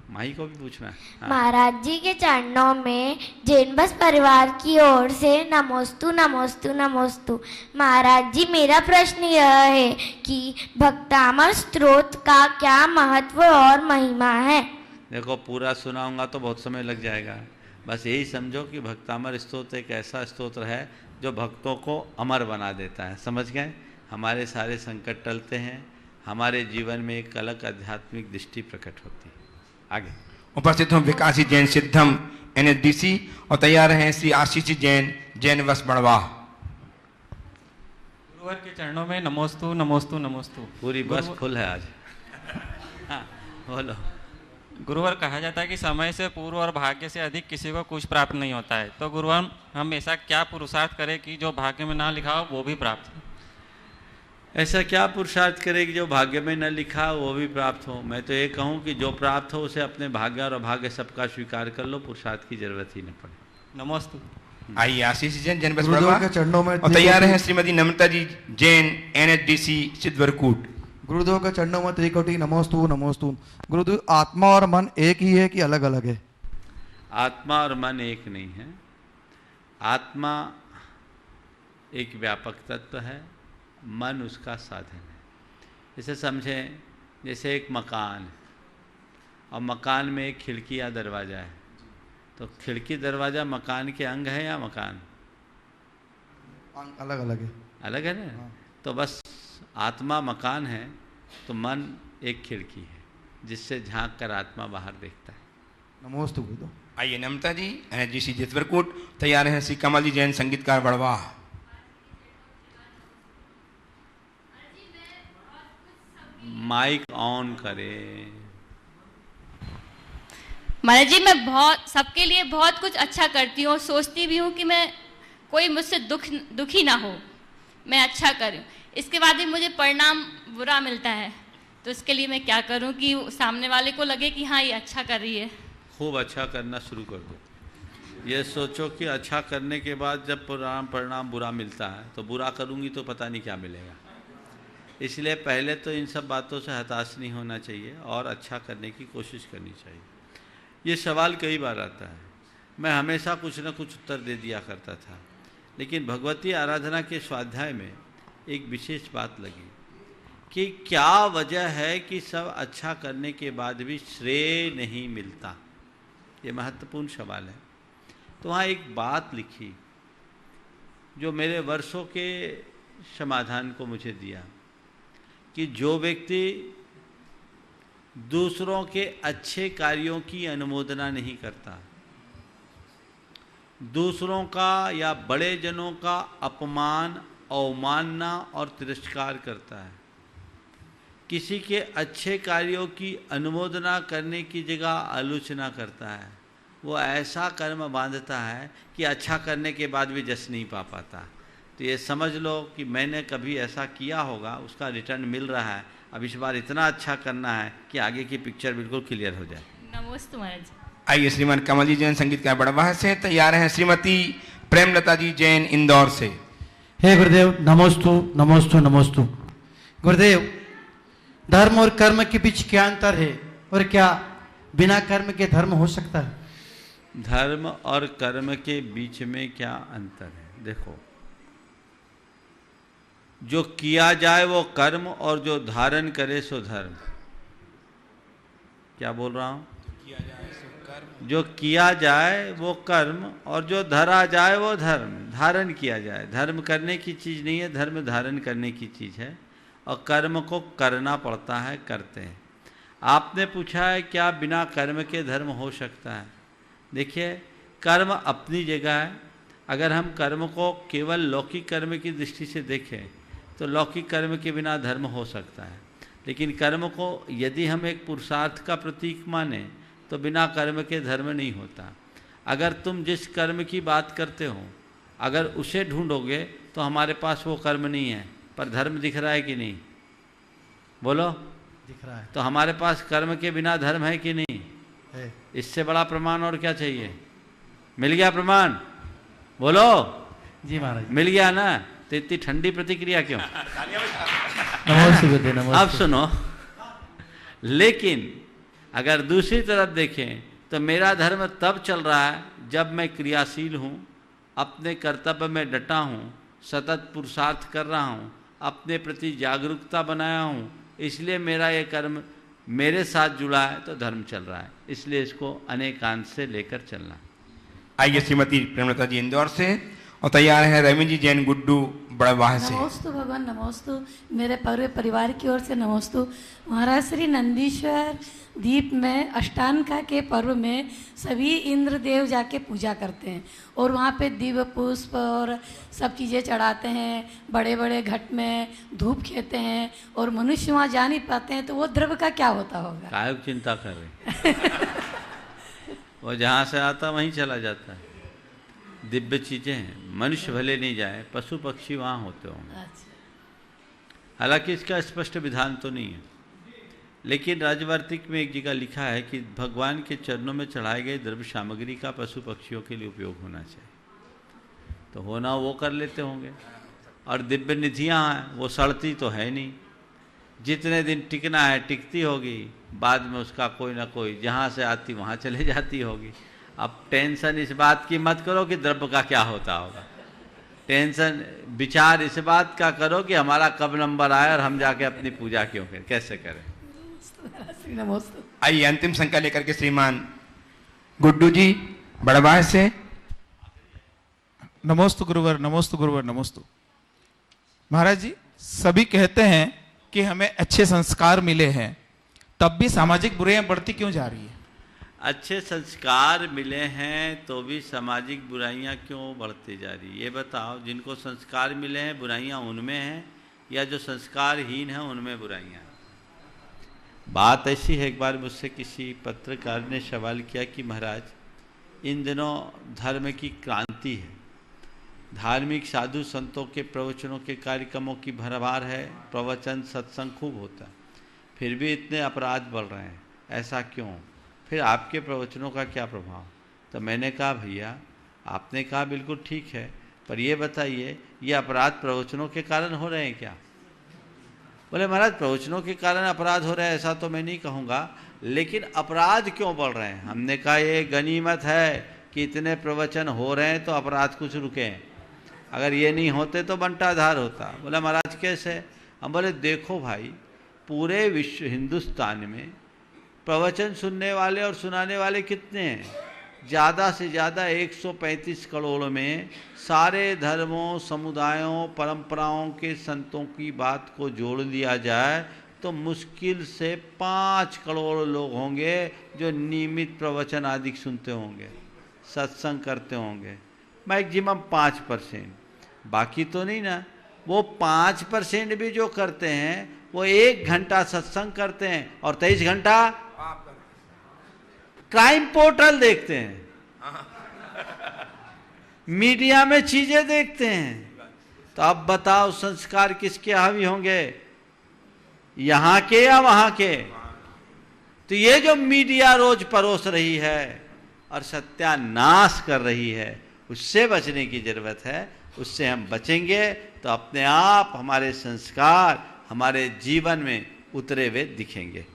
माही को भी पूछना है। हाँ। महाराज जी के चरणों में जैन बस परिवार की ओर से नमोस्तु नमोस्तु नमोस्तु। महाराज जी, मेरा प्रश्न यह है कि भक्तामर स्तोत्र का क्या महत्व और महिमा है? देखो, पूरा सुनाऊंगा तो बहुत समय लग जाएगा। बस यही समझो कि भक्तामर स्तोत्र एक ऐसा स्तोत्र है जो भक्तों को अमर बना देता है। समझ गए? हमारे सारे संकट टलते हैं, हमारे जीवन में एक अलग आध्यात्मिक दृष्टि प्रकट होती है। आगे उपस्थित हूँ विकासी जैन सिद्धम NSDC, और तैयार हैं श्री आशीष जैन, जैन बस बड़वा। गुरुवर के चरणों में नमोस्तु नमोस्तु नमोस्तु। पूरी बस फुल है आज। हाँ, बोलो। गुरुवर, कहा जाता है कि समय से पूर्व और भाग्य से अधिक किसी को कुछ प्राप्त नहीं होता है। तो गुरुवर, हम ऐसा क्या पुरुषार्थ करें कि जो भाग्य में ना लिखा हो वो भी प्राप्त हो? ऐसा क्या पुरुषार्थ करे कि जो भाग्य में न लिखा हो वो भी प्राप्त हो? मैं तो ये कहूँ कि जो प्राप्त हो उसे अपने भाग्य और अभाग्य सबका स्वीकार कर लो, पुरुषार्थ की जरूरत ही न पड़े। नमोस्तु। आइए आशीष जैन, जैन बस गुरुदेव बड़वा, के चरणों में और तैयार हैं श्रीमती नम्रता जी, जैन NSDC सिद्धवरकूट। गुरुदेव के चरणों में त्रिकोटि नमोस्तु नमोस्तु। गुरुदेव, आत्मा और मन एक ही है कि अलग अलग है? आत्मा और मन एक नहीं है। आत्मा एक व्यापक तत्व है, मन उसका साधन है। जैसे समझें, जैसे एक मकान है और मकान में एक खिड़की या दरवाज़ा है, तो खिड़की दरवाज़ा मकान के अंग है या मकान? अलग अलग है। अलग है ना। तो बस आत्मा मकान है तो मन एक खिड़की है जिससे झांक कर आत्मा बाहर देखता है। नमोस्तु गुरुदेव। आइए नम्रता जी, NSDC जितवरकूट। तैयार हैं श्री कमल जी, जैन संगीतकार बड़वा। माइक ऑन करें। महाराज जी, मैं बहुत सबके लिए बहुत कुछ अच्छा करती हूँ, सोचती भी हूँ कि मैं कोई मुझसे दुखी ना हो, मैं अच्छा करूँ। इसके बाद भी मुझे परिणाम बुरा मिलता है, तो इसके लिए मैं क्या करूँ कि सामने वाले को लगे कि हाँ ये अच्छा कर रही है। खूब अच्छा करना शुरू कर दो। ये सोचो कि अच्छा करने के बाद जब परिणाम बुरा मिलता है तो बुरा करूँगी तो पता नहीं क्या मिलेगा। इसलिए पहले तो इन सब बातों से हताश नहीं होना चाहिए और अच्छा करने की कोशिश करनी चाहिए। ये सवाल कई बार आता है, मैं हमेशा कुछ न कुछ उत्तर दे दिया करता था, लेकिन भगवती आराधना के स्वाध्याय में एक विशेष बात लगी कि क्या वजह है कि सब अच्छा करने के बाद भी श्रेय नहीं मिलता। ये महत्वपूर्ण सवाल है। तो वहाँ एक बात लिखी जो मेरे वर्षों के समाधान को मुझे दिया कि जो व्यक्ति दूसरों के अच्छे कार्यों की अनुमोदना नहीं करता, दूसरों का या बड़े जनों का अपमान, अवमानना और तिरस्कार करता है, किसी के अच्छे कार्यों की अनुमोदना करने की जगह आलोचना करता है, वो ऐसा कर्म बांधता है कि अच्छा करने के बाद भी जस नहीं पा पाता। तो ये समझ लो कि मैंने कभी ऐसा किया होगा, उसका रिटर्न मिल रहा है। अब इस बार इतना अच्छा करना है कि आगे की पिक्चर बिल्कुल क्लियर हो जाए। नमस्ते महाराज। आइए श्रीमान कमल जी जैन संगीत का बड़वाह से तैयार हैं श्रीमती प्रेमलता जी जैन इंदौर से। हे गुरुदेव, नमोस्तु नमोस्तु नमोस्तु। गुरुदेव, धर्म और कर्म के बीच क्या अंतर है और क्या बिना कर्म के धर्म हो सकता है? धर्म और कर्म के बीच में क्या अंतर है? देखो, जो किया जाए वो कर्म और जो धारण करे सो धर्म। क्या बोल रहा हूं? जो किया जाए वो कर्म और जो धरा जाए वो धर्म। धारण किया जाए, धर्म करने की चीज़ नहीं है, धर्म धारण करने की चीज़ है और कर्म को करना पड़ता है, करते हैं। आपने पूछा है क्या बिना कर्म के धर्म हो सकता है? देखिए, कर्म अपनी जगह है। अगर हम कर्म को केवल लौकिक कर्म की दृष्टि से देखें तो लौकिक कर्म के बिना धर्म हो सकता है, लेकिन कर्म को यदि हम एक पुरुषार्थ का प्रतीक माने तो बिना कर्म के धर्म नहीं होता। अगर तुम जिस कर्म की बात करते हो अगर उसे ढूंढोगे तो हमारे पास वो कर्म नहीं है, पर धर्म दिख रहा है कि नहीं? बोलो। दिख रहा है। तो हमारे पास कर्म के बिना धर्म है कि नहीं है? इससे बड़ा प्रमाण और क्या चाहिए? मिल गया प्रमाण? बोलो जी महाराज। मिल गया ना? तो इतनी ठंडी प्रतिक्रिया क्यों? नमस्ते गुरुदेव, नमस्ते। अब सुनो, लेकिन अगर दूसरी तरफ देखें तो मेरा धर्म तब चल रहा है जब मैं क्रियाशील हूँ, अपने कर्तव्य में डटा हूँ, सतत पुरुषार्थ कर रहा हूँ, अपने प्रति जागरूकता बनाया हूँ, इसलिए मेरा ये कर्म मेरे साथ जुड़ा है तो धर्म चल रहा है। इसलिए इसको अनेकांश से लेकर चलना। आइए श्रीमती प्रेमलता जी इंदौर से और तैयार है रविंद्र जी जैन गुड्डू बड़वाह से। नमोस्तु भगवान, नमोस्तु। मेरे पूरे परिवार की ओर से नमोस्तु। महाराज श्री नंदीश्वर द्वीप में अष्टानका के पर्व में सभी इंद्र देव जाके पूजा करते हैं और वहाँ पे दिव्य पुष्प और सब चीज़ें चढ़ाते हैं, बड़े बड़े घट में धूप खेते हैं और मनुष्य वहाँ जा नहीं पाते हैं, तो वो द्रव्य का क्या होता होगा? काहे की चिंता कर रहे? वो जहाँ से आता वहीं चला जाता है। दिव्य चीज़ें हैं, मनुष्य भले नहीं जाए, पशु पक्षी वहाँ होते होंगे। हालांकि इसका स्पष्ट विधान तो नहीं है, लेकिन राजवार्तिक में एक जगह लिखा है कि भगवान के चरणों में चढ़ाए गए द्रव्य सामग्री का पशु पक्षियों के लिए उपयोग होना चाहिए। तो होना वो कर लेते होंगे। और दिव्य निधियाँ हैं, वो सड़ती तो है नहीं, जितने दिन टिकना है टिकती होगी, बाद में उसका कोई ना कोई जहाँ से आती वहाँ चले जाती होगी। अब टेंशन इस बात की मत करो कि द्रव्य का क्या होता होगा, टेंशन विचार इस बात का करो कि हमारा कब नंबर आए और हम जाके अपनी पूजा क्यों करें, कैसे करें। आइए अंतिम संख्या लेकर के श्रीमान गुड्डू जी बड़वाह से। नमोस्तु गुरुवर, नमोस्तु गुरुवर, नमोस्तु। महाराज जी, सभी कहते हैं कि हमें अच्छे संस्कार मिले हैं, तब भी सामाजिक बुराइयां बढ़ती क्यों जा रही है? अच्छे संस्कार मिले हैं तो भी सामाजिक बुराइयां क्यों बढ़ती जा रही है? ये बताओ, जिनको संस्कार मिले हैं बुराइयां उनमें हैं या जो संस्कारहीन हैं उनमें बुराइयां? बात ऐसी है, एक बार मुझसे किसी पत्रकार ने सवाल किया कि महाराज इन दिनों धर्म की क्रांति है, धार्मिक साधु संतों के प्रवचनों के कार्यक्रमों की भरमार है, प्रवचन सत्संग खूब होता है, फिर भी इतने अपराध बढ़ रहे हैं, ऐसा क्यों? फिर आपके प्रवचनों का क्या प्रभाव? तो मैंने कहा भैया आपने कहा बिल्कुल ठीक है, पर ये बताइए ये अपराध प्रवचनों के कारण हो रहे हैं क्या? बोले महाराज प्रवचनों के कारण अपराध हो रहे हैं, ऐसा तो मैं नहीं कहूँगा, लेकिन अपराध क्यों बढ़ रहे हैं? हमने कहा ये गनीमत है कि इतने प्रवचन हो रहे हैं तो अपराध कुछ रुके हैं, अगर ये नहीं होते तो बंटाधार होता। बोला महाराज कैसे? हम बोले देखो भाई, पूरे विश्व हिंदुस्तान में प्रवचन सुनने वाले और सुनाने वाले कितने हैं? ज़्यादा से ज़्यादा 135 करोड़ में सारे धर्मों, समुदायों, परंपराओं के संतों की बात को जोड़ दिया जाए तो मुश्किल से 5 करोड़ लोग होंगे जो नियमित प्रवचन आदि सुनते होंगे, सत्संग करते होंगे, मैक्सिमम 5%। बाकी तो नहीं ना। वो 5% भी जो करते हैं वो 1 घंटा सत्संग करते हैं और 23 घंटा क्राइम पोर्टल देखते हैं, मीडिया में चीजें देखते हैं। तो अब बताओ संस्कार किसके हावी होंगे, यहां के या वहां के? तो ये जो मीडिया रोज परोस रही है और सत्यानाश कर रही है, उससे बचने की जरूरत है। उससे हम बचेंगे तो अपने आप हमारे संस्कार हमारे जीवन में उतरे हुए दिखेंगे।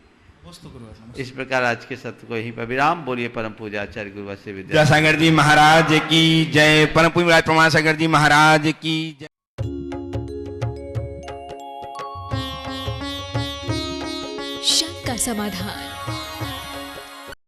इस प्रकार आज के सत्र को यहीं पर विराम। बोलिए परम पूज्य आचार्य गुरु वत्स विद्यासागर जी महाराज की जय। परम पूज्य प्रमाण सागर जी महाराज की जय। शंका समाधान।